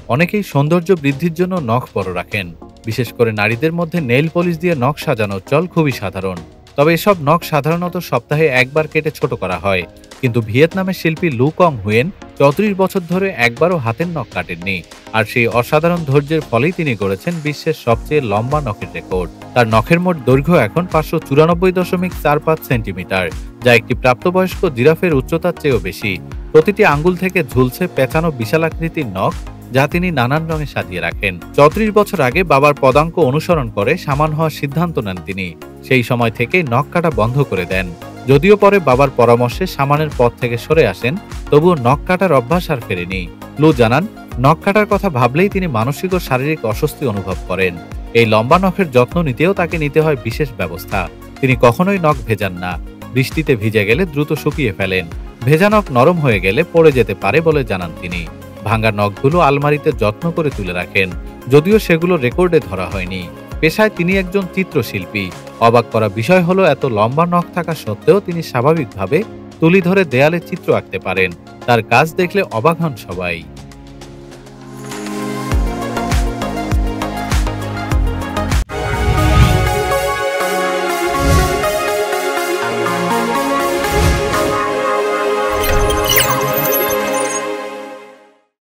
অনেকেই সৌন্দর্য বৃদ্ধির জন্য নখ বড় রাখেন। বিশেষ করে নারীদের মধ্যে নেইল পলিশ দিয়ে নখ সাজানোর চল খুবই সাধারণ। তবে এসব নখ সাধারণত সপ্তাহে একবার কেটে ছোট করা হয়। কিন্তু ভিয়েতনামের শিল্পী লু কং হুয়েন ৩৪ বছর ধরে একবারও হাতের নখ কাটেননি। আর সেই অসাধারণ ধৈর্যের ফলেই তিনি গড়েছেন বিশ্বের সবচেয়ে লম্বা নখের রেকর্ড। তার নখের মোট দৈর্ঘ্য এখন ৫৯৪.৪৫ সেন্টিমিটার, যা একটি প্রাপ্তবয়স্ক জিরাফের উচ্চতার চেয়েও বেশি। প্রতিটি আঙ্গুল থেকে ঝুলছে পেঁচানো বিশালাকৃতির নখ, যা তিনি নানান রঙে সাজিয়ে রাখেন। ৩৪ বছর আগে বাবার পদাঙ্ক অনুসরণ করে সামান হওয়ার সিদ্ধান্ত নেন তিনি। সেই সময় থেকে নখ কাটা বন্ধ করে দেন। যদিও পরে বাবার পরামর্শে সামানের পথ থেকে সরে আসেন, তবুও নখ কাটার অভ্যাস আর ফেরেনি। লু জানান, নখ কাটার কথা ভাবলেই তিনি মানসিক ও শারীরিক অস্বস্তি অনুভব করেন। এই লম্বা নখের যত্ন নিতেও তাকে নিতে হয় বিশেষ ব্যবস্থা। তিনি কখনোই নখ ভেজান না। বৃষ্টিতে ভিজে গেলে দ্রুত শুকিয়ে ফেলেন। ভেজা নখ নরম হয়ে গেলে পড়ে যেতে পারে বলে জানান তিনি। ভাঙা নখগুলো আলমারিতে যত্ন করে তুলে রাখেন, যদিও সেগুলো রেকর্ডে ধরা হয়নি। পেশায় তিনি একজন চিত্রশিল্পী। অবাক করা বিষয় হলো, এত লম্বা নখ থাকা সত্ত্বেও তিনি স্বাভাবিকভাবে তুলি ধরে দেয়ালে চিত্র আঁকতে পারেন। তার কাজ দেখলে অবাক হন সবাই।